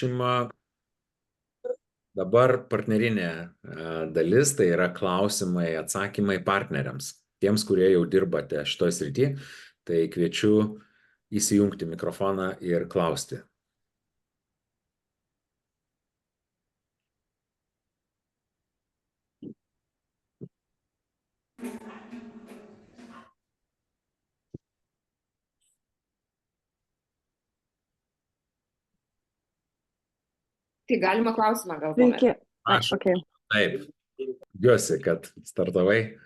prašymą. Dabar partnerinė dalis, tai yra klausimai, atsakymai partneriams. Tiems, kurie jau dirbate šitoj srity, tai kviečiu įsijungti mikrofoną ir klausti. Tai galima klausimą gal Sveiki. Aš. Okay. Taip, džiuosi, kad startavai.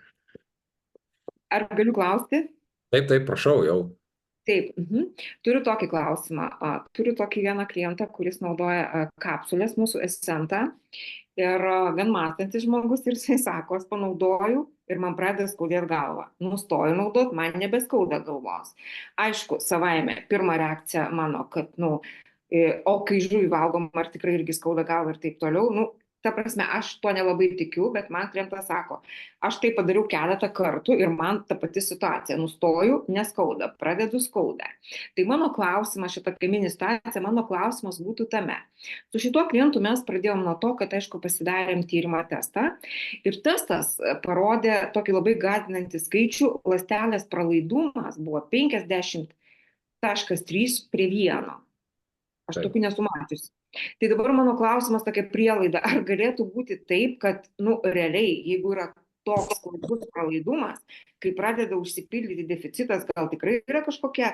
Ar galiu klausti? Taip, prašau jau. Taip, turiu tokį klausimą. Turiu tokį vieną klientą, kuris naudoja kapsulės, mūsų Esentą. Ir gan mąstantis žmogus ir jisai sako, aš panaudoju ir man pradeda skaudėti galvą. Nustoju naudot, man nebeskauda galvos. Aišku, savaime, pirma reakcija mano, kad, o kai žuvį valgom, ar tikrai irgi skauda galvą ir taip toliau, ta prasme, aš tuo nelabai tikiu, bet man klientas sako, aš tai padariau keletą kartų ir man ta pati situacija, nustoju, neskauda, pradedu skauda. Tai mano klausimas, šita kaiminė situacija, mano klausimas būtų tame. Su šituo klientu mes pradėjom nuo to, kad, aišku, pasidarėm tyrimą testą ir testas parodė tokį labai gąsdinantį skaičių, ląstelės pralaidumas buvo 50,3 prie 1. Aš tokių nesu mačiusi. Tai dabar mano klausimas tokia prielaida, ar galėtų būti taip, kad, realiai, jeigu yra toks sklandus pralaidumas, kai pradeda užsipildyti deficitas, gal tikrai yra kažkokie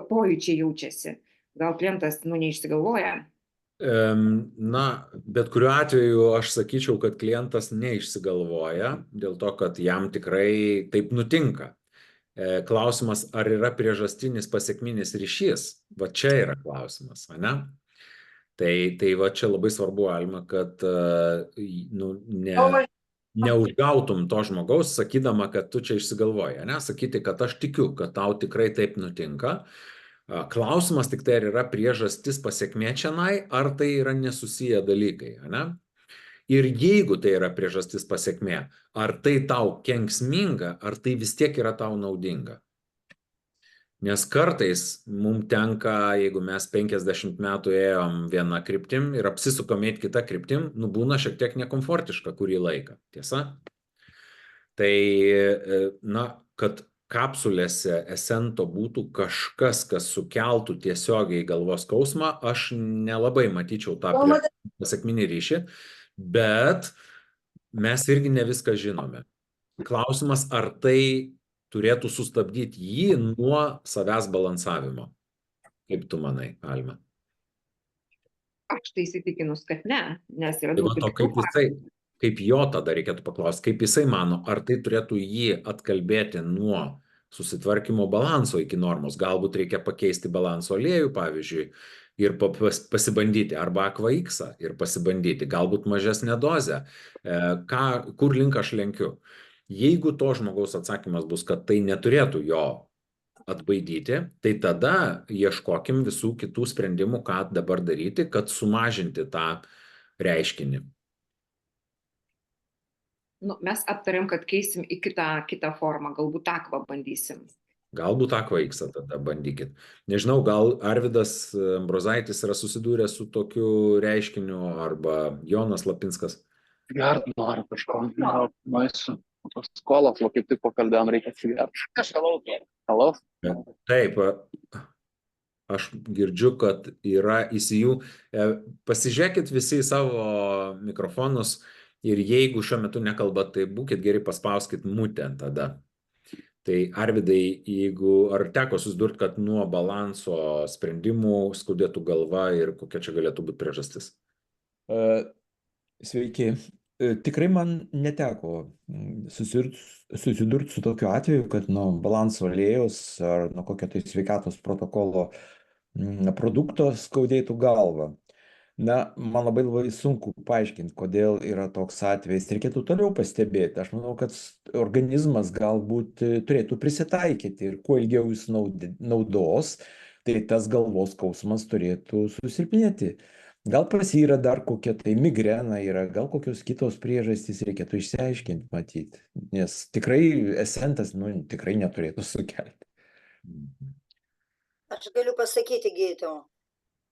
pojūčiai jaučiasi, gal klientas, neišsigalvoja. Bet kuriuo atveju aš sakyčiau, kad klientas neišsigalvoja, dėl to, kad jam tikrai taip nutinka. Klausimas, ar yra priežastinis pasekminis ryšys? Va čia yra klausimas, ne? Tai va čia labai svarbu, Alma, kad neužgautum to žmogaus, sakydama, kad tu čia išsigalvoji, ne? Sakyti, kad aš tikiu, kad tau tikrai taip nutinka. Klausimas tik tai, ar yra priežastis pasekmė čianai, ar tai yra nesusiję dalykai, ne? Ir jeigu tai yra priežastis pasekmė, ar tai tau kenksminga, ar tai vis tiek yra tau naudinga. Nes kartais mums tenka, jeigu mes 50 metų ėjom vieną kryptim ir apsisukam eiti kitą kryptim, būna šiek tiek nekomfortiška kurį laiką, tiesa? Tai, kad kapsulėse Esento būtų kažkas, kas sukeltų tiesiogiai galvos skausmą, aš nelabai matyčiau tą pasekminį ryšį, bet mes irgi ne viską žinome. Klausimas, ar tai turėtų sustabdyti jį nuo savęs balansavimo. Kaip tu manai, Alma? Aš tai įsitikinus, kad ne, nes yra daug kitų. Kaip jo tada reikėtų paklausti, kaip jisai mano, ar tai turėtų jį atkalbėti nuo susitvarkymo balanso iki normos. Galbūt reikia pakeisti balanso aliejų, pavyzdžiui, ir pasibandyti, arba Aqua-X ir pasibandyti, galbūt mažesnę dozę. Kur link aš lenkiu? Jeigu to žmogaus atsakymas bus, kad tai neturėtų jo atbaidyti, tai tada ieškokim visų kitų sprendimų, ką dabar daryti, kad sumažinti tą reiškinį. Mes aptarėm, kad keisim į kitą formą, galbūt Aqua bandysim. Galbūt Aqua-X tada bandykit. Nežinau, gal Arvydas Ambrozaitis yra susidūręs su tokiu reiškiniu, arba Jonas Lapinskas. Gert noriu kažko, nueisiu. Skolas, kaip tik pakalbėjom, reikia atsigerti. Alaus? Taip, aš girdžiu, kad yra pasižiūrėkit visi į savo mikrofonus ir jeigu šiuo metu nekalbat, tai būkit geri, paspauskit mutę tada. Tai Arvydai, ar teko susidurti, kad nuo balanso sprendimų skaudėtų galva ir kokia čia galėtų būti priežastis? Sveiki. Tikrai man neteko susidurti su tokiu atveju, kad nuo balanso aliejaus ar nuo kokio tai sveikatos protokolo produkto skaudėtų galvą. Man labai sunku paaiškinti, kodėl yra toks atvejis. Reikėtų toliau pastebėti. Aš manau, kad organizmas galbūt turėtų prisitaikyti ir kuo ilgiau jis naudos, tai tas galvos skausmas turėtų susilpnėti. Gal pas jį yra dar kokia tai migrena, gal kokios kitos priežastys, reikėtų išsiaiškinti, matyti. Nes tikrai Esentas tikrai neturėtų sukelti. Aš galiu pasakyti, gydytojau.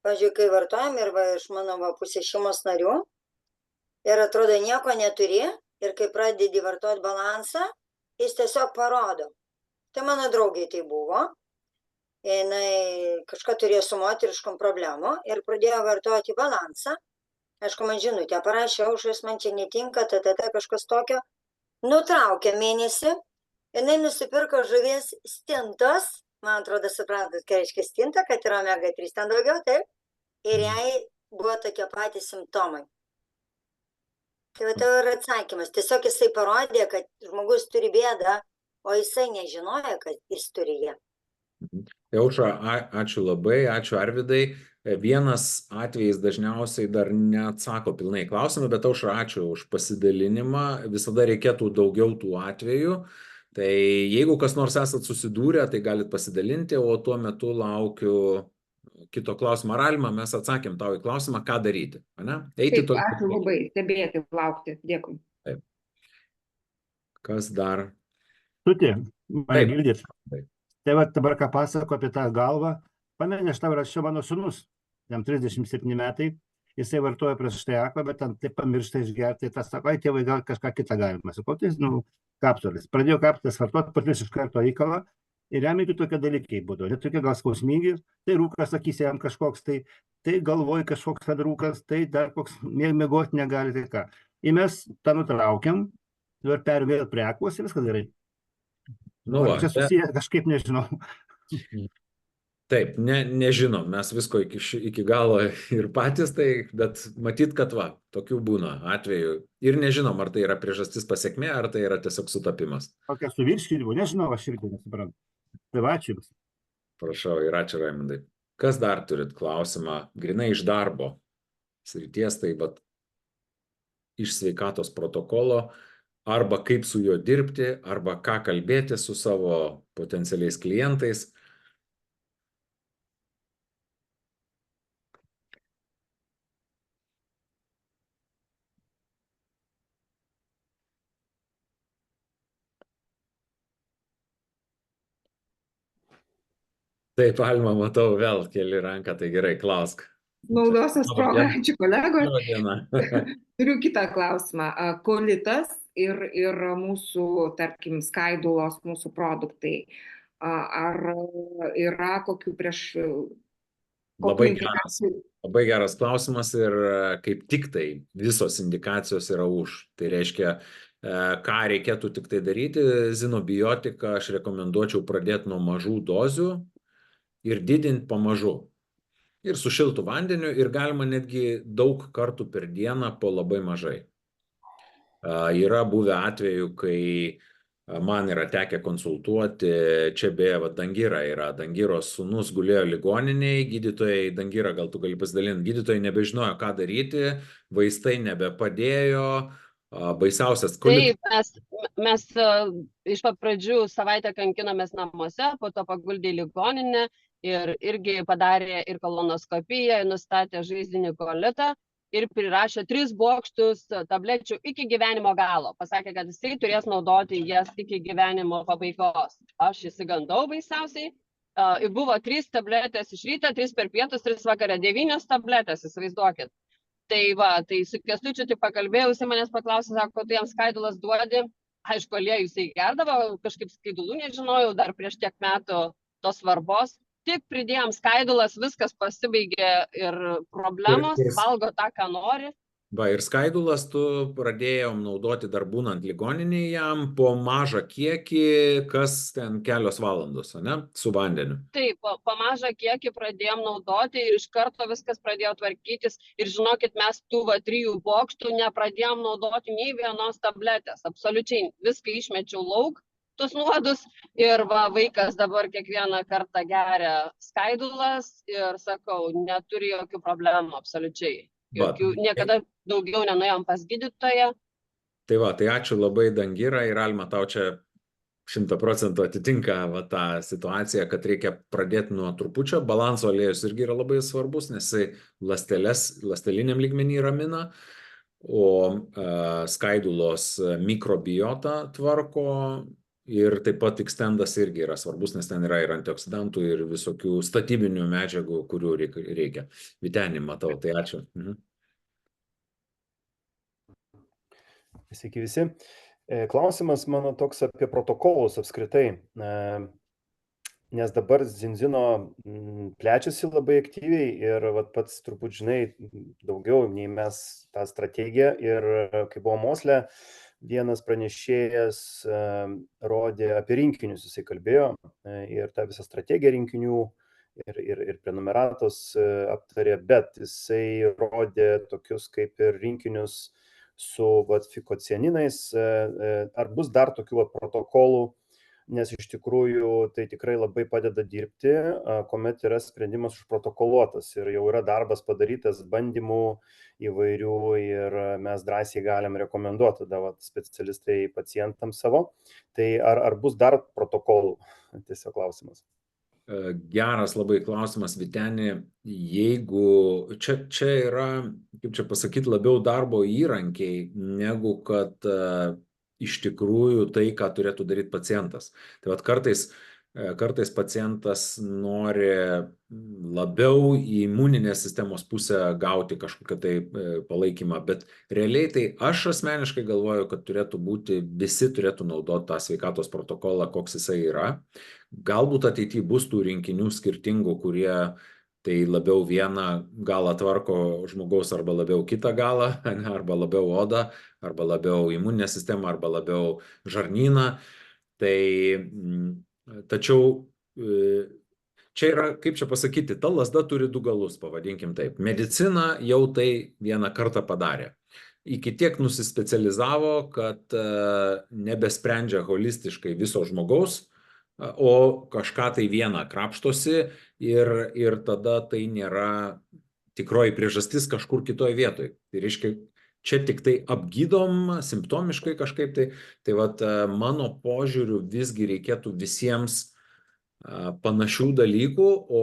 pavyzdžiui, kai vartojam ir va, iš mano pusės šeimos narių, ir atrodo nieko neturi, ir kai pradedi vartoti balansą, jis tiesiog parodo. Tai mano draugiai tai buvo. Jinai kažką turėjo su moteriškom problemų ir pradėjo vartoti balansą. Aišku, man žinutę parašė, aušras man čia netinka, kažkas tokio. Nutraukė mėnesį, jinai nusipirko žuvies stintos, man atrodo, suprantat, ką reiškia stinta, kad yra omega 3 ten daugiau, taip, ir jai buvo tokie patys simptomai. Tai va tavo yra atsakymas. Tiesiog jisai parodė, kad žmogus turi bėdą, o jisai nežinojo, kad jis turi ją. Aušra, ačiū labai, ačiū Arvydai. Vienas atvejis dažniausiai dar neatsako pilnai klausimą, bet Aušra, ačiū už pasidalinimą. Visada reikėtų daugiau tų atvejų. Tai jeigu kas nors esat susidūrę, tai galit pasidalinti, o tuo metu laukiu kito klausimo. Ar Alma, mes atsakėm tau į klausimą, ką daryti. Eiti Taip, ačiū labai, stebėti, laukti. Dėkui. Taip. Kas dar? Tuti, mane girdit. Taip. Tai va dabar ką pasako apie tą galvą. Pameni, aš tau rašiau mano sūnus, jam 37 metai, jisai vartoja prieš tai aklą, bet ten taip pamiršta išgerti, tas sako, ai tėvai, gal kažką kitą galima. Sakau, tai, kapsulės. Pradėjau kapsulės vartoti, patys iš karto įkalą ir jam iki tokie dalykai būdavo. Net tokie gal skausmingi, tai rūkas, sakysi, jam kažkoks, tai galvoj kažkoks kad rūkas, tai dar koks mėgoti negali, tai ką. Ir mes tą nutraukiam, ir perėjom vėl prie aklos ir viskas gerai. Čia susiję, kažkaip nežinau. Taip, nežinom, mes visko iki galo ir patys, bet matyt, kad tokių būna atvejų. Ir nežinom, ar tai yra priežastis pasekmė, ar tai yra tiesiog sutapimas. Kokia su virškinimu, nežinau, aš irgi nesuprantu. Tai ačiū. Prašau ir ačiū, Raimundai. Kas dar turit klausimą? Grinai iš darbo srities, tai iš sveikatos protokolo, arba kaip su juo dirbti, arba ką kalbėti su savo potencialiais klientais. Taip, Alma, matau, vėl keli ranką, tai gerai, klausk. Naudosios progą, ačiū kolegos. Labą dieną. Turiu kitą klausimą. Kolitas ir mūsų, tarkim, skaidulos, mūsų produktai. Ar yra kokių prieš... Labai geras klausimas ir kaip tik tai visos indikacijos yra už. Tai reiškia, ką reikėtų tik tai daryti, zinobiotiką aš rekomenduočiau pradėti nuo mažų dozių ir didinti pamažu. Ir su šiltu vandeniu, ir galima netgi daug kartų per dieną po labai mažai. Yra buvę atvejų, kai man yra tekę konsultuoti, čia beje, Dangira yra, Dangiros sūnus gulėjo ligoninėje, gydytojai, Dangira, gal tu gali pasidalinti, gydytojai nebežinojo, ką daryti, vaistai nebepadėjo, baisiausias kolitas. Taip, mes iš pat pradžių savaitę kankinomės namuose, po to paguldė į ligoninę ir irgi padarė ir kolonoskopiją, nustatė žaizdinį kolitą ir prirašė 3 bokštus tablečių iki gyvenimo galo. Pasakė, kad jisai turės naudoti jas iki gyvenimo pabaigos. Aš įsigandau baisiausiai. Buvo 3 tabletės iš ryto, 3 per pietus, 3 vakare, 9 tabletės, įsivaizduokit. Tai tai su Kęstučiu tik pakalbėjau, jisai manęs paklausė, sako, tu jam skaidulas duodi. Aišku, aliejų jisai gerdavo, kažkaip skaidulų nežinojau, dar prieš tiek metų tos svarbos. Tik pridėjom skaidulas, viskas pasibaigė ir problemos, valgo tą, ką nori. Ir skaidulas tu pradėjom naudoti dar būnant ligoninėje jam po mažą kiekį, kas ten kelios valandos, ne, su vandeniu. Taip, po mažą kiekį pradėjom naudoti ir iš karto viskas pradėjo tvarkytis. Ir žinokit, mes tų 3 bokštų nepradėjom naudoti nei vienos tabletės. Absoliučiai viską išmečiau lauk. Tus nuodus ir vaikas dabar kiekvieną kartą geria skaidulas ir sakau, neturi jokių problemų, absoliučiai. Niekada daugiau nenuėjom pas gydytoją. Tai ačiū labai Dangira ir Alma, tau čia 100% atitinka tą situaciją, kad reikia pradėti nuo trupučio. Balanso aliejus irgi yra labai svarbus, nes jisai ląsteliniam lygmenį ramina, o skaidulos mikrobiotą tvarko. Ir taip pat Extendas irgi yra svarbus, nes ten yra ir antioksidantų, ir visokių statybinių medžiagų, kurių reikia. Vytenį matau, tai ačiū. Sveiki visi. Klausimas mano toks apie protokolus apskritai, nes dabar Zinzino plečiasi labai aktyviai ir vat, pats turbūt žinai daugiau nei mes tą strategiją ir kai buvo Mosle, vienas pranešėjas rodė apie rinkinius, jisai kalbėjo ir tą visą strategiją rinkinių ir prenumeratos aptarė, bet jisai rodė tokius kaip ir rinkinius su fikocianinais, ar bus dar tokių protokolų, nes iš tikrųjų tai tikrai labai padeda dirbti, kuomet yra sprendimas užprotokoluotas ir jau yra darbas padarytas bandymų įvairių ir mes drąsiai galim rekomenduoti tada specialistai pacientams savo. Tai ar bus dar protokolų? Tiesiog klausimas. Geras labai klausimas, Vyteni. Jeigu čia yra, kaip čia pasakyti, labiau darbo įrankiai, negu kad iš tikrųjų tai, ką turėtų daryti pacientas. Tai vat kartais pacientas nori labiau į imuninės sistemos pusę gauti kažkokią tai palaikymą, bet realiai tai aš asmeniškai galvoju, kad visi turėtų naudoti tą sveikatos protokolą, koks jisai yra. Galbūt ateityje bus tų rinkinių skirtingų, kurie tai labiau vieną galą tvarko žmogaus arba labiau kitą galą, arba labiau odą, arba labiau imuninę sistemą, arba labiau žarnyną. Tačiau čia yra, kaip čia pasakyti, ta lazda turi du galus, pavadinkim taip. Medicina jau tai vieną kartą padarė. Iki tiek nusispecializavo, kad nebesprendžia holistiškai viso žmogaus, o kažką tai vieną krapštosi ir tada tai nėra tikroji priežastis kažkur kitoj vietoj. Tai reiškia, čia tik tai apgydom simptomiškai kažkaip tai. Tai vat mano požiūriu visgi reikėtų visiems panašių dalykų, o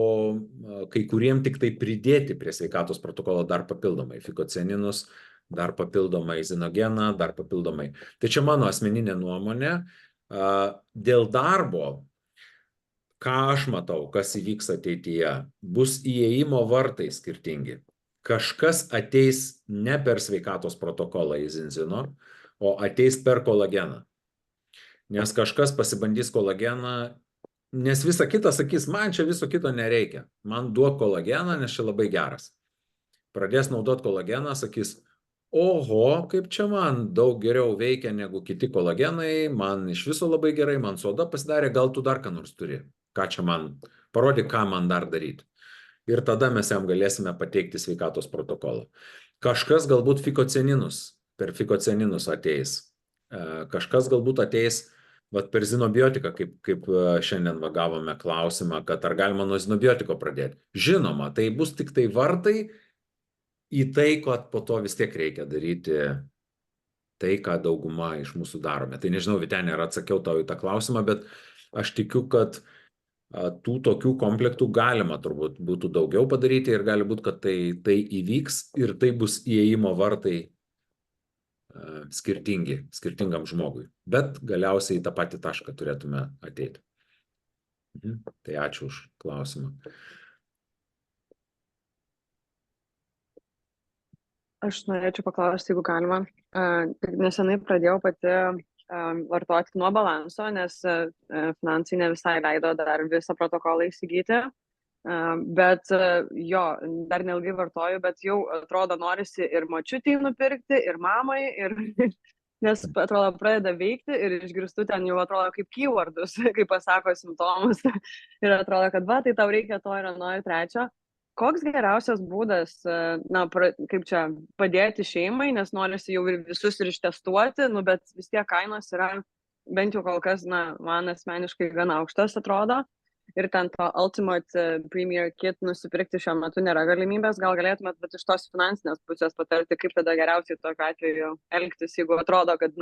kai kuriem tik tai pridėti prie sveikatos protokolo dar papildomai fikocianinus, dar papildomai zinogeną, dar papildomai. Tai čia mano asmeninė nuomonė. Dėl darbo, ką aš matau, kas įvyks ateityje, bus įėjimo vartai skirtingi. Kažkas ateis ne per sveikatos protokolą į Zinzino, o ateis per kolageną. Nes kažkas pasibandys kolageną, nes visa kita sakys, man čia viso kito nereikia. Man duok kolageną, nes čia labai geras. Pradės naudoti kolageną, sakys, oho, kaip čia man daug geriau veikia negu kiti kolagenai, man iš viso labai gerai, man su oda pasidarė, gal tu dar ką nors turi. Ką čia man, parodyk, ką man dar daryti. Ir tada mes jam galėsime pateikti sveikatos protokolą. Kažkas galbūt per fikocianinus ateis. Kažkas galbūt ateis per zinobiotiką, kaip šiandien gavome klausimą, kad ar galima nuo zinobiotiko pradėti. Žinoma, tai bus tik tai vartai į tai, kad po to vis tiek reikia daryti tai, ką dauguma iš mūsų darome. Tai nežinau, Vytenė, ar atsakiau tau į tą klausimą, bet aš tikiu, kad tų tokių komplektų galima turbūt būtų daugiau padaryti ir gali būti, kad tai įvyks ir tai bus įėjimo vartai skirtingam žmogui. Bet galiausiai į tą patį tašką turėtume ateiti. Tai ačiū už klausimą. Aš norėčiau paklausti, jeigu galima. Nesenai pradėjau pati vartoti nuo balanso, nes finansai ne visai leido dar visą protokolą įsigyti. Bet jo, dar neilgai vartoju, bet jau atrodo norisi ir močiutei nupirkti, ir mamai, nes atrodo pradeda veikti ir išgirstu ten jau atrodo kaip keywordus, kaip pasako simptomus. Ir atrodo, kad tai tau reikia to ir ano ir trečio. Koks geriausias būdas, kaip čia, padėti šeimai, nes norisi jau visus ir ištestuoti, bet vis tiek kainos yra, bent jau kol kas, man asmeniškai gana aukštas atrodo. Ir ten to Ultimate Premier Kit nusipirkti šiuo metu nėra galimybės. Gal galėtumėt, bet iš tos finansinės pusės patarti, kaip tada geriausiai tokiu atveju elgtis, jeigu atrodo, kad,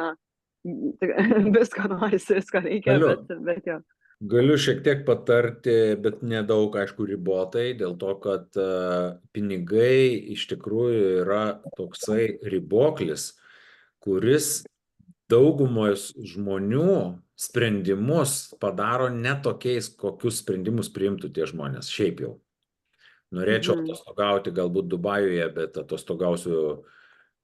visko norisi, visko reikia, bet jo. Galiu šiek tiek patarti, bet nedaug, aišku, ribotai, dėl to, kad pinigai iš tikrųjų yra toksai riboklis, kuris daugumos žmonių sprendimus padaro ne tokiais, kokius sprendimus priimtų tie žmonės. Šiaip jau. Norėčiau atostogauti galbūt Dubajuje, bet atostogausiu,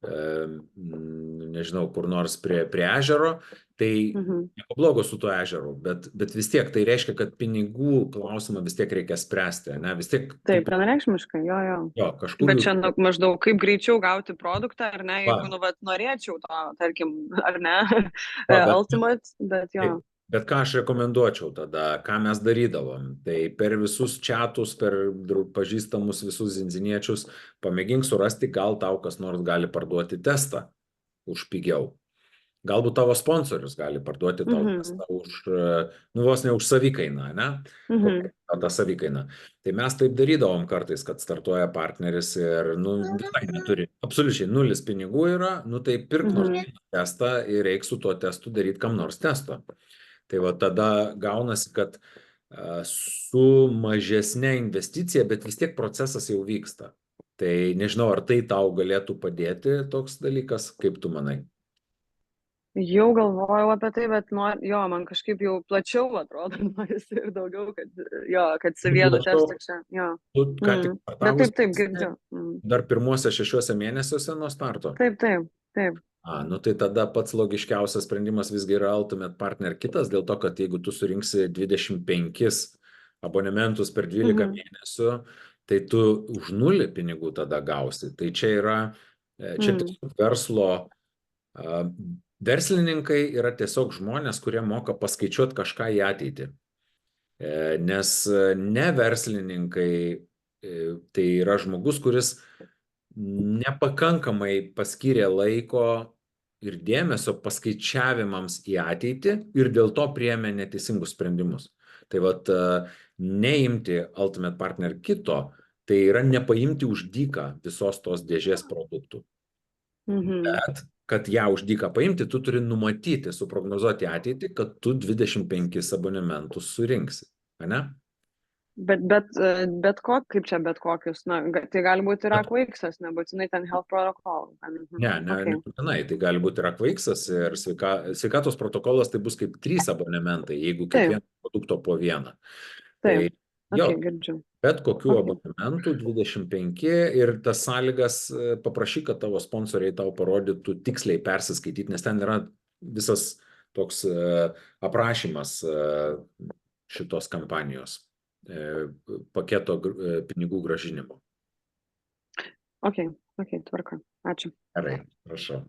nežinau, kur nors prie ežero. Tai nieko blogo su tuo ežeru, bet vis tiek tai reiškia, kad pinigų klausimą vis tiek reikia spręsti, ne? Vis tiek... Taip, vienareikšmiškai, jo. Jo, kažkur... Bet čia maždaug kaip greičiau gauti produktą, ar ne, Va. jeigu, norėčiau to, tarkim, ar ne, Va, bet- Ultimate, bet jo. Bet ką aš rekomenduočiau tada, ką mes darydavom, tai per visus chatus, per pažįstamus visus zinziniečius, pamėgink surasti, gal tau kas nors gali parduoti testą už pigiau. Galbūt tavo sponsorius gali parduoti tau testą už, vos ne už savikainą, ne? Kokia ta savikaina. Tai mes taip darydavom kartais, kad startuoja partneris ir, visai neturi, absoliučiai nulis pinigų yra, tai pirk nors vieną testą ir eik su tuo testu daryti kam nors testą. Tai va tada gaunasi, kad su mažesnė investicija, bet vis tiek procesas jau vyksta. Tai nežinau, ar tai tau galėtų padėti toks dalykas, kaip tu manai? Jau galvojau apie tai, bet man kažkaip jau plačiau atrodo, norisi ir daugiau, kad saviedų testų čia, jo. Tu ką tik startavus, Bet taip, girdžiu. dar pirmuose 6 mėnesiuose nuo starto? Taip. Tai tada pats logiškiausias sprendimas visgi yra Ultimate Partner kitas, dėl to, kad jeigu tu surinksi 25 abonementus per 12 mėnesių, tai tu už 0 pinigų tada gausi. Tai čia yra, tiesiog verslininkai yra tiesiog žmonės, kurie moka paskaičiuoti kažką į ateitį. Nes ne verslininkai, tai yra žmogus, kuris nepakankamai paskyrė laiko ir dėmesio paskaičiavimams į ateitį ir dėl to priėmė neteisingus sprendimus. Tai vat neimti Ultimate Partner kito, tai yra nepaimti už dyką visos tos dėžės produktų. Bet, kad ją už dyką paimti, tu turi numatyti, suprognozuoti ateitį, kad tu 25 abonementus surinksi, ne? Bet kaip čia bet kokius, tai gali būti ir Aquixas, nebūtinai ten Health Protocol. Nebūtinai, tai gali būti ir Aquixas ir sveikatos protokolas, tai bus kaip 3 abonementai, jeigu kiekvieno produkto po vieną. Taip, girdžiu. Bet kokių abonementų 25 ir tas sąlygas paprašyk, kad tavo sponsoriai tau parodytų tiksliai persiskaityti, nes ten yra visas toks aprašymas šitos kampanijos paketo pinigų gražinimo. Tvarka. Ačiū. Gerai, prašau.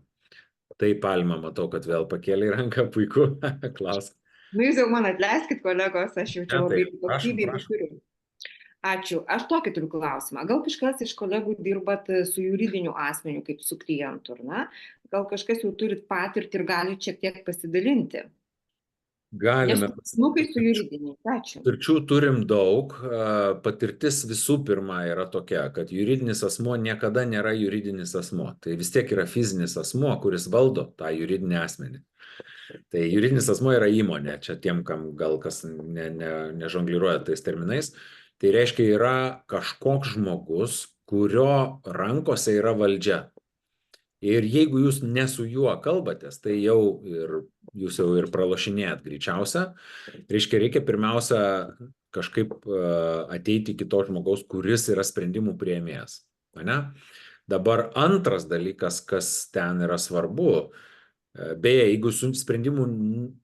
Taip, Alma, matau, kad vėl pakėlė ranką, puiku, klausk. Jūs jau man atleiskit, kolegos, aš jau čia labai kokybei turiu. Ačiū. Aš tokį turiu klausimą. Gal kažkas iš kolegų dirbat su juridiniu asmeniu, kaip su klientu, ar ne? Gal kažkas jau turit patirtį ir galite šiek tiek pasidalinti? Galime. Kaip su juridiniu. Ačiū. Patirčių turim daug. Patirtis visų pirma yra tokia, kad juridinis asmuo niekada nėra juridinis asmuo. Tai vis tiek yra fizinis asmuo, kuris valdo tą juridinį asmenį. Tai juridinis asmuo yra įmonė. Čia tiem, kam gal kas nežongliruoja tais terminais. Tai reiškia, yra kažkoks žmogus, kurio rankose yra valdžia. Ir jeigu jūs ne su juo kalbatės, tai jūs jau ir pralošinėjat greičiausia. Reiškia, reikia pirmiausia kažkaip ateiti iki to žmogaus, kuris yra sprendimų priėmėjas. Dabar antras dalykas, kas ten yra svarbu, beje, jeigu su sprendimu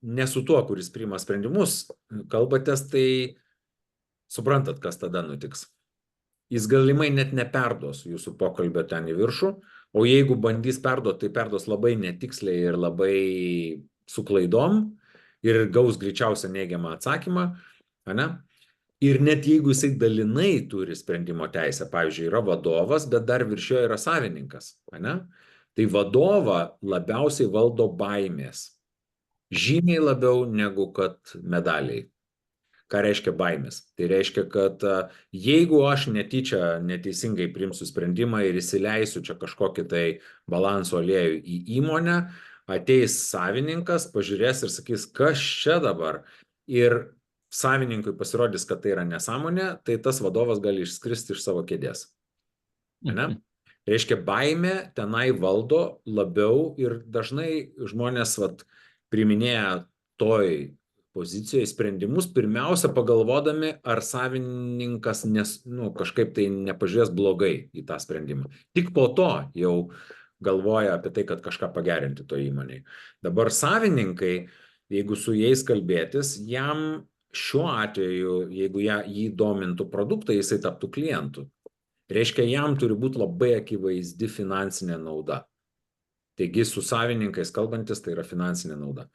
ne su tuo, kuris priima sprendimus, kalbatės, tai suprantat, kas tada nutiks. Jis galimai net neperduos jūsų pokalbio ten į viršų, o jeigu bandys perduoti, tai perduos labai netiksliai ir labai su klaidom ir gaus greičiausią neigiamą atsakymą, ne? Ir net jeigu jisai dalinai turi sprendimo teisę, pavyzdžiui, yra vadovas, bet dar virš jo yra savininkas, ne? Tai vadovą labiausiai valdo baimės. Žymiai labiau negu kad medaliai. Ką reiškia baimės? Tai reiškia, kad jeigu aš netyčia neteisingai priimsiu sprendimą ir įsileisiu čia kažkokį tai balanso aliejų į įmonę, ateis savininkas, pažiūrės ir sakys, kas čia dabar? Ir savininkui pasirodys, kad tai yra nesąmonė, tai tas vadovas gali išskristi iš savo kėdės. Ne? Reiškia, baimė tenai valdo labiau ir dažnai žmonės priiminėja toj pozicijoje sprendimus, pirmiausia pagalvodami, ar savininkas kažkaip tai nepažiūrės blogai į tą sprendimą. Tik po to jau galvoja apie tai, kad kažką pagerinti to įmonėje. Dabar savininkai, jeigu su jais kalbėtis, jam šiuo atveju, jeigu jį domintų produktą, jisai taptų klientu. Reiškia, jam turi būti labai akivaizdi finansinė nauda. Taigi su savininkais kalbantis, tai yra finansinė nauda.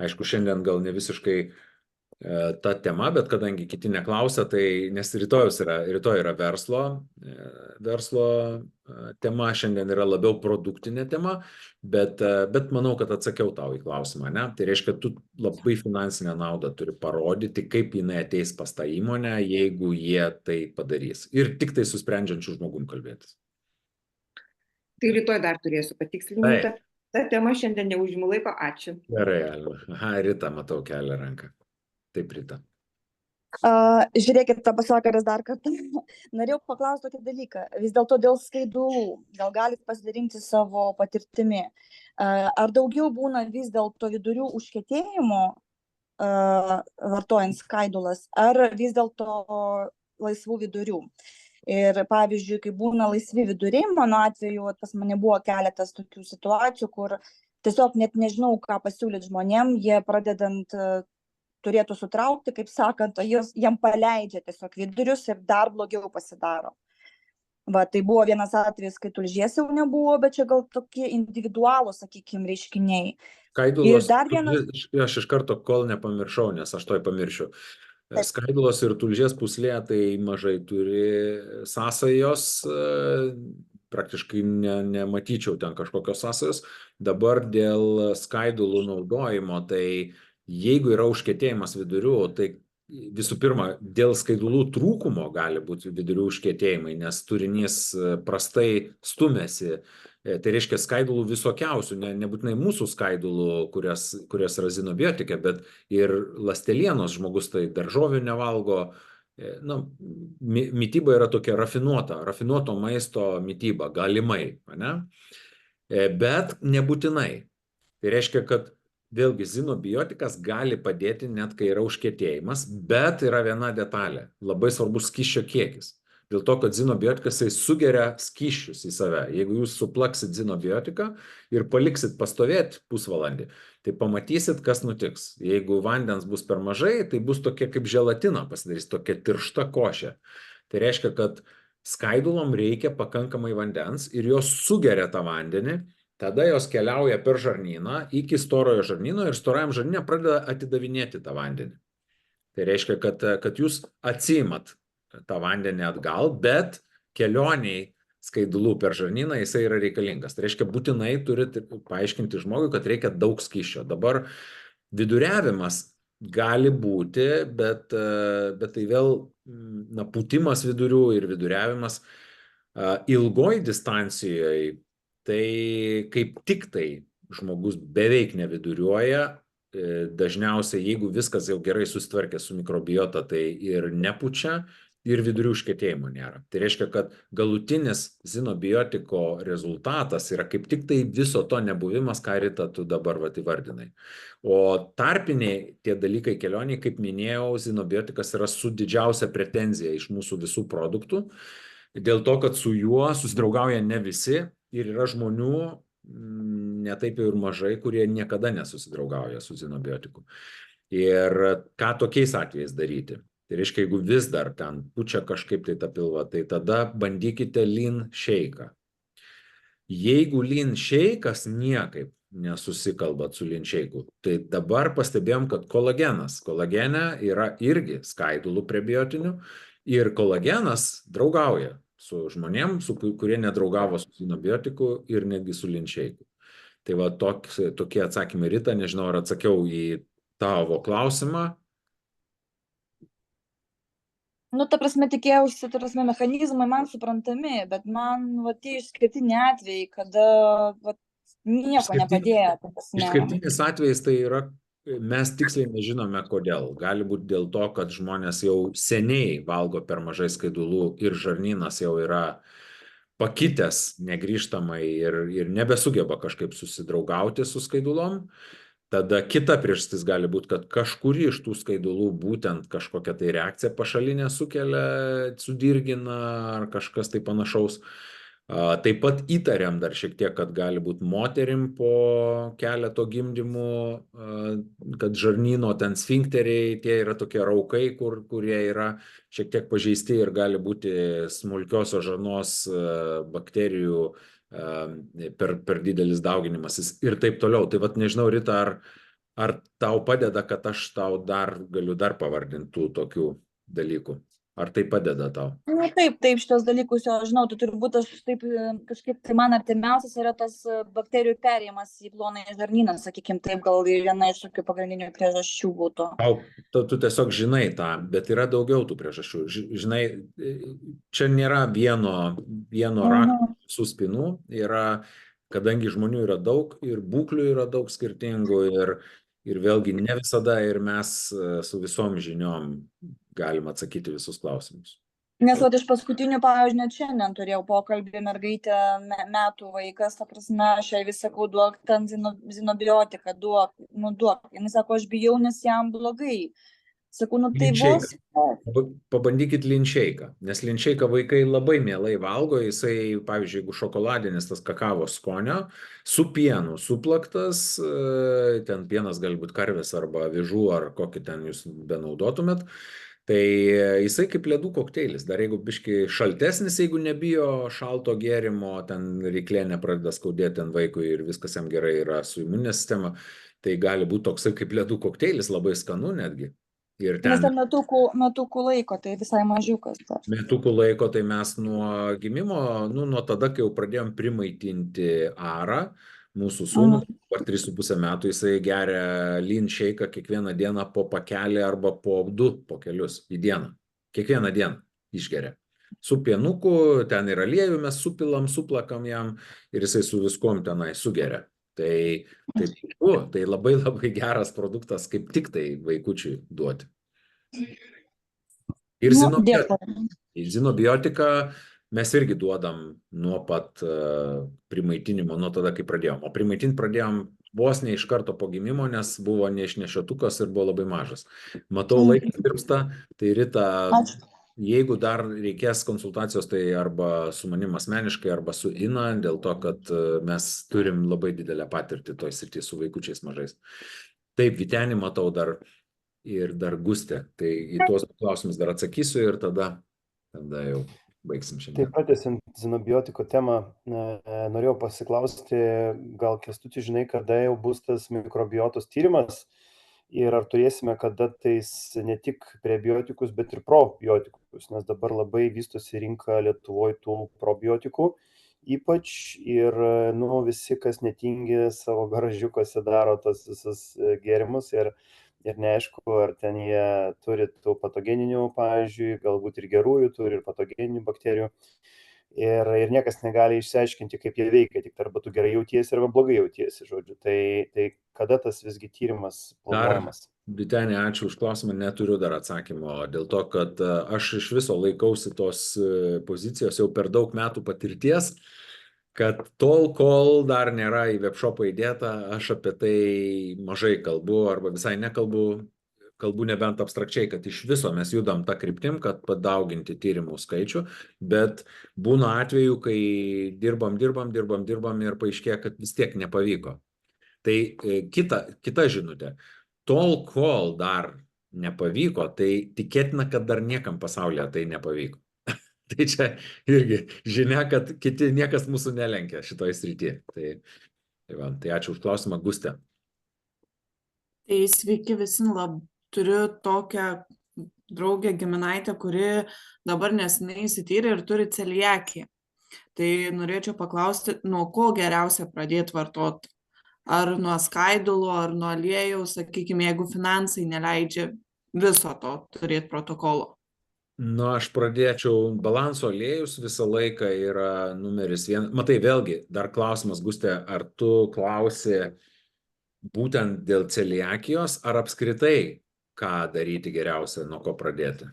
Aišku, šiandien gal ne visiškai ta tema, bet kadangi kiti neklausia, tai nes rytoj yra verslo tema, šiandien yra labiau produktinė tema, bet manau, kad atsakiau tau į klausimą, ne? Tai reiškia, tu labai finansinę naudą turi parodyti, kaip jinai ateis pas tą įmonę, jeigu jie tai padarys. Ir tik tai su sprendžiančiu žmogum kalbėtis. Tai rytoj dar turėsiu patikslinti. Ta tema šiandien neužimu laiko, ačiū. Gerai, Alva. Aha, Rita, matau, kelia ranką. Taip, Rita. Žiūrėkit, labas vakaras dar kartą. Norėjau paklausti tokį dalyką. Vis dėlto dėl skaidulų, gal galit pasidalinti savo patirtimi. Ar daugiau būna vis dėlto vidurių užkietėjimo vartojant skaidulas, ar vis dėlto laisvų vidurių? Ir pavyzdžiui, kai būna laisvi viduriai, mano atveju pas mane buvo keletas tokių situacijų, kur tiesiog net nežinau, ką pasiūlyti žmonėm, jie pradedant turėtų sutraukti, kaip sakant, o jam paleidžia tiesiog vidurius ir dar blogiau pasidaro. Tai buvo vienas atvejis, kai tulžies jau nebuvo, bet čia gal tokie individualūs, sakykime, reiškiniai. Skaidulos, aš iš karto kol nepamiršau, nes aš toj pamiršiu. Skaidulos ir tulžies pūslė tai mažai turi sąsajos, praktiškai nematyčiau ten kažkokios sąsajos. Dabar dėl skaidulų naudojimo, tai jeigu yra užkietėjimas vidurių, tai visų pirma, dėl skaidulų trūkumo gali būti vidurių užkietėjimai, nes turinys prastai stumiasi. Tai reiškia skaidulų visokiausių, nebūtinai mūsų skaidulų, kurios yra zinobiotikė, bet ir ląstelienos žmogus tai daržovių nevalgo. Mityba yra tokia rafinuoto maisto mityba, galimai, ne? Bet nebūtinai. Tai reiškia, kad vėlgi zinobiotikas gali padėti net kai yra užkietėjimas, bet yra viena detalė, labai svarbus skysčio kiekis. Dėl to, kad zinobiotikas sugeria skysčius į save. Jeigu jūs suplaksit zinobiotiką ir paliksit pastovėti pusvalandį, tai pamatysit, kas nutiks. Jeigu vandens bus per mažai, tai bus tokia kaip želatina pasidarys, tokia tiršta košė. Tai reiškia, kad skaidulom reikia pakankamai vandens ir jos sugeria tą vandenį. Tada jos keliauja per žarnyną iki storojo žarnyno ir storajam žarnyne pradeda atidavinėti tą vandenį. Tai reiškia, kad jūs atsiimat tą vandenį atgal, bet kelioniai skaidulų per žarnyną jisai yra reikalingas. Tai reiškia, būtinai turite paaiškinti žmogui, kad reikia daug skysčio. Dabar viduriavimas gali būti, bet tai vėl pūtimas vidurių ir viduriavimas ilgoj distancijoje. Tai kaip tik tai žmogus beveik neviduriuoja, dažniausiai jeigu viskas jau gerai susitvarkė su mikrobiota, tai ir nepučia, ir vidurių užkietėjimo nėra. Tai reiškia, kad galutinis zinobiotiko rezultatas yra kaip tik tai viso to nebuvimas, ką Rita tu dabar įvardinai. O tarpiniai tie dalykai kelioniai, kaip minėjau, zinobiotikas yra su didžiausia pretenzija iš mūsų visų produktų, dėl to, kad su juo susidraugauja ne visi. Ir yra žmonių, netaip jau ir mažai, kurie niekada nesusidraugauja su zinobiotiku. Ir ką tokiais atvejais daryti? Tai reiškia, jeigu vis dar ten pučia kažkaip tai tą pilvą, tai tada bandykite lean shake. Jeigu lean shake'as niekaip nesusikalbat su lean shake'u, tai dabar pastebėjom, kad kolagene yra irgi skaidulų prebiotinių ir kolagenas draugauja su žmonėm, kurie nedraugavo su zinobiotiku ir netgi su lean shake'u. Tai va tokie atsakymai, Rita, nežinau, ar atsakiau į tavo klausimą. Ta prasme, tikėjausi, mechanizmai man suprantami, bet man tie išskirtiniai atvejai, kada nieko nepadėjo. Išskirtinis atvejais tai yra, mes tiksliai nežinome kodėl. Gali būti dėl to, kad žmonės jau seniai valgo per mažai skaidulų ir žarnynas jau yra pakitęs negrįžtamai ir nebesugeba kažkaip susidraugauti su skaidulom. Tada kita priežastis gali būti, kad kažkuri iš tų skaidulų būtent kažkokią tai reakciją pašalinę sukelia, sudirgina ar kažkas tai panašaus. Taip pat įtariam dar šiek tiek, kad gali būti moterim po keleto gimdymų, kad žarnyno ten sfinkteriai, tie yra tokie raukai, kurie yra šiek tiek pažeisti ir gali būti smulkiosios žarnos bakterijų per didelis dauginimasis ir taip toliau. Tai vat nežinau, Rita, ar tau padeda, kad aš tau galiu pavardinti tų tokių dalykų? Ar tai padeda tau? Na, taip, šitos dalykus jau žinau, tu turbūt aš taip kažkaip, tai man artimiausias yra tas bakterijų perėjimas į plonąjį žarnyną, sakykime, taip gal viena iš tokių pagrindinių priežasčių būtų. Tu tiesiog žinai tą, bet yra daugiau tų priežasčių. Žinai, čia nėra vieno rakto su spinų, kadangi žmonių yra daug ir būklių yra daug skirtingų ir vėlgi ne visada ir mes su visom žiniom galim atsakyti visus klausimus. Nes iš paskutinių, pavyzdžiui, net šiandien turėjau pokalbį mergaitę metų vaikas, ta prasme, aš jai vis sakau, duok ten zinobiotiką, duok. Jis sako, aš bijau, nes jam blogai. Sakau, tai vos. Pabandykit linšeiką, nes linšeiką vaikai labai mielai valgo, jisai, pavyzdžiui, jeigu šokoladinis tas kakavos skonio, su pienu suplaktas, ten pienas gali būti karvės arba avižų ar kokį ten jūs benaudotumėt, tai jisai kaip ledų kokteilis, dar jeigu biški šaltesnis, jeigu nebijo šalto gėrimo, ten ryklė nepradeda skaudėti ten vaikui ir viskas jam gerai yra su imuninė sistema, tai gali būti toksai kaip ledų kokteilis, labai skanu netgi. Nes ten metukų laiko, tai visai mažiukas. Metukų laiko, tai mes nuo gimimo, nuo tada, kai jau pradėjom primaitinti Arą, mūsų sūnų, per 3,5 metų, jisai geria lean shake kiekvieną dieną po pakelį arba po 2 pokelius į dieną. Kiekvieną dieną išgeria. Su pienuku, ten yra aliejų, mes supilam, suplakam jam ir jisai su viskom tenai sugeria. Tai labai labai geras produktas, kaip tik tai vaikučiui duoti. Ir zinobiotiką mes irgi duodam nuo pat primaitinimo, nuo tada, kai pradėjom. O primaitinti pradėjom vos ne iš karto po gimimo, nes buvo neišnešiotukas ir buvo labai mažas. Matau, laikas tirpsta, tai Rita, jeigu dar reikės konsultacijos, tai arba su manim asmeniškai, arba su Ina, dėl to, kad mes turim labai didelę patirtį toj srity su vaikučiais mažais. Taip, Vytenį matau dar ir dar Gustė. Tai į tuos klausimus dar atsakysiu ir tada jau baigsim šiandien. Taip, pratęsiant zinobiotiko temą, norėjau pasiklausti, gal Kęstuti žinai, kada jau bus tas mikrobiotos tyrimas ir ar turėsime kada tais ne tik prebiotikus, bet ir probiotikus, nes dabar labai vystosi rinka Lietuvoje tų probiotikų, ypač ir visi, kas netingi savo garažiukose daro tos visus gėrimus ir neaišku, ar ten jie turi tų patogeninių, pavyzdžiui, galbūt ir gerųjų, turi ir patogeninių bakterijų. Ir niekas negali išsiaiškinti, kaip jie veikia, tik arba tu gerai jautiesi, arba blogai jautiesi, žodžiu. Tai kada tas visgi tyrimas planuojamas? Vytenė, ačiū už klausimą, neturiu dar atsakymo, dėl to, kad aš iš viso laikausi tos pozicijos jau per daug metų patirties, kad tol, kol dar nėra į webshopą įdėta, aš apie tai mažai kalbu arba visai nekalbu. Kalbu nebent abstrakčiai, kad iš viso mes judam tą kryptim, kad padauginti tyrimų skaičių, bet būna atvejų, kai dirbam ir paaiškėja, kad vis tiek nepavyko. Tai kita žinutė. Tol, kol dar nepavyko, tai tikėtina, kad dar niekam pasaulyje tai nepavyko. Tai čia irgi žinia, kad niekas mūsų nelenkia šitoj srityje. Tai ačiū už klausimą, Gustė. Tai sveiki visi, turiu tokią draugę giminaitę, kuri dabar nesenai įsityrė ir turi celiakiją. Tai norėčiau paklausti, nuo ko geriausia pradėti vartoti? Ar nuo skaidulo, ar nuo aliejaus, sakykime, jeigu finansai neleidžia viso to turėti protokolo? Aš pradėčiau, balanso aliejus visą laiką yra numeris 1. Matai, vėlgi, dar klausimas, Gustė, ar tu klausi būtent dėl celiakijos, ar apskritai ką daryti geriausia, nuo ko pradėti?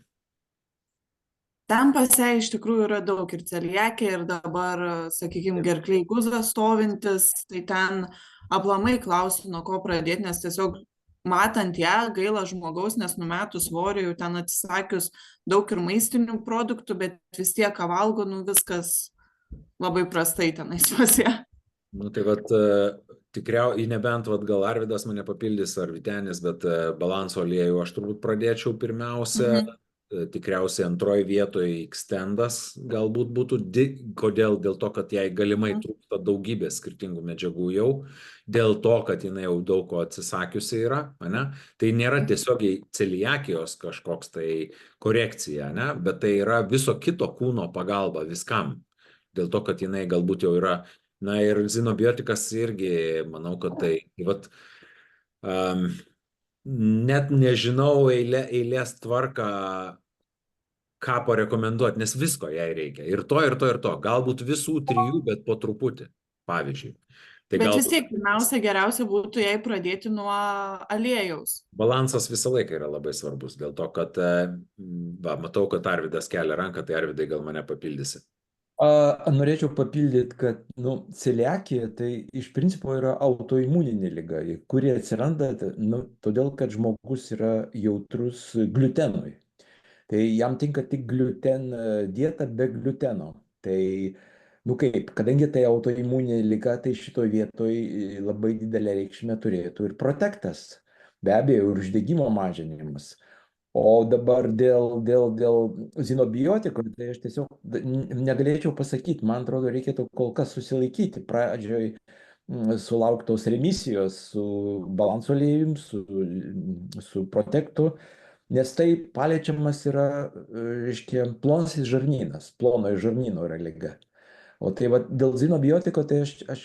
Ten pase iš tikrųjų yra daug ir celiakė, ir dabar, sakykime, gerkliai guzas stovintis, tai ten aplamai klausiu, nuo ko pradėti, nes tiesiog matant ją, gaila žmogaus, nes numetus svorį jau ten atsisakius daug ir maistinių produktų, bet vis tiek, ką valgo, nu viskas labai prastai tenais pas ją. Nu tai vat tikriausiai, nebent vat gal Arvydas mane papildys ar Vytenis, bet balanso aliejų aš turbūt pradėčiau pirmiausia. Tikriausiai antroji vietoje Extendas galbūt būtų. Kodėl? Dėl to, kad jai galimai trūksta daugybė skirtingų medžiagų jau, dėl to, kad jinai jau daug ko atsisakiusi yra, ne? Tai nėra tiesiogiai celiakijos kažkoks tai korekcija, ne? Bet tai yra viso kito kūno pagalba viskam. Dėl to, kad jinai galbūt jau yra, na ir zinobiotikas irgi, manau, kad tai, vat, net nežinau eilės tvarką, ką parekomenduoti, nes visko jai reikia. Ir to, ir to, ir to. Galbūt visų trijų, bet po truputį, pavyzdžiui. Tai bet galbūt vis tiek, pirmiausia, geriausia būtų jai pradėti nuo aliejaus. Balansas visą laiką yra labai svarbus, dėl to, kad, matau, kad Arvydas kelia ranką, tai Arvydai gal mane papildysi. Norėčiau papildyti, kad celiakija tai iš principo yra autoimuninė liga, kuri atsiranda todėl, kad žmogus yra jautrus gliutenui. Tai jam tinka tik dieta be gliuteno. Tai, kadangi tai autoimuninė liga, tai šitoje vietoje labai didelę reikšmę turėtų ir protektas, be abejo, ir uždegimo mažinimas. O dabar dėl zinobiotikų, tai aš tiesiog negalėčiau pasakyti, man atrodo, reikėtų kol kas susilaikyti. Pradžioj sulauktos remisijos su balanso aliejum, su protektu, nes tai paliečiamas yra, reiškia, plonasis žarnynas, plonojo žarnyno yra liga. O tai dėl zinobiotiko, tai aš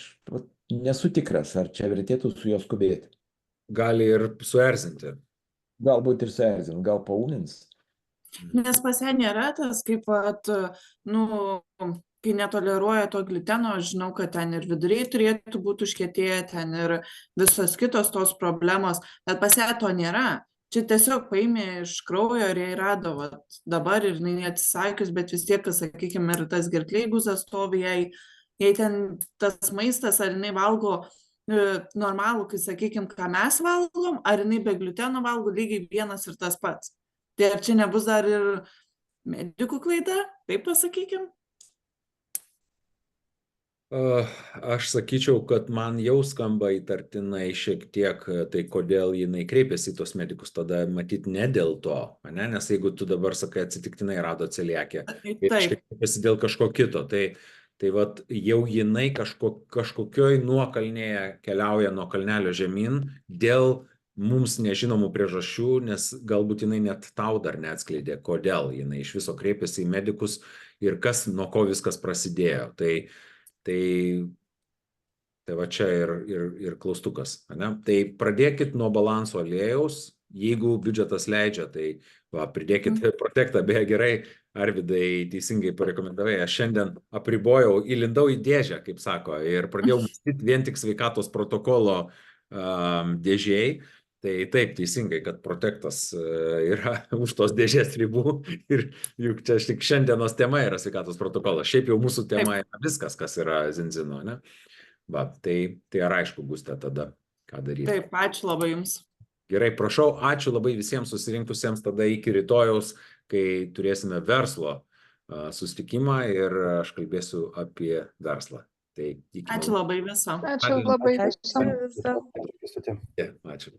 nesu tikras, ar čia vertėtų su juo skubėti. Gali ir suerzinti. Galbūt ir suerzint, gal paūmins. Nes pas ją nėra tas, kaip, kai netoleruoja to gliuteno, aš žinau, kad ten ir viduriai turėtų būti užkietėję, ten ir visos kitos tos problemos, bet pas ją to nėra. Čia tiesiog paėmė iš kraujo ir jai rado dabar ir jinai atsisakius, bet vis tiek, sakykime, ir tas gerkliai guzas stovi, jai ten tas maistas, ar jinai valgo normalų, kai sakykime, ką mes valgom, ar jinai be gliuteno valgo, lygiai vienas ir tas pats. Tai ar čia nebus dar ir medikų klaida, taip pasakykim? Aš sakyčiau, kad man jau skamba įtartinai šiek tiek, tai kodėl jinai kreipėsi į tos medikus, tada matyti ne dėl to, ne? Nes jeigu tu dabar sakai atsitiktinai rado celiakiją, kreipėsi dėl kažko kito, tai vat jau jinai kažkokioj nuokalnėje keliauja nuo kalnelio žemyn dėl mums nežinomų priežasčių, nes galbūt jinai net tau dar neatskleidė, kodėl jinai iš viso kreipėsi į medikus ir nuo ko viskas prasidėjo. Tai va čia ir klaustukas. Ne? Tai pradėkit nuo balanso aliejaus, jeigu biudžetas leidžia, tai pridėkit protektą, beje gerai. Arvydai teisingai parekomendavai, aš šiandien apribojau, įlindau į dėžę, kaip sako, ir pradėjau mąstyti vien tik sveikatos protokolo dėžėjai. Tai taip, teisingai, kad protektas yra už tos dėžės ribų ir juk čia tik šiandienos tema yra sveikatos protokolas. Šiaip jau mūsų tema yra viskas, kas yra zinzino, ne? Tai ar aišku bus tada, ką daryti. Taip, ačiū labai jums. Gerai, prašau, ačiū labai visiems susirinkusiems tada iki rytojaus, kai turėsime verslo susitikimą ir aš kalbėsiu apie verslą. Tai ačiū labai visą. Ačiū labai visą. Ačiū.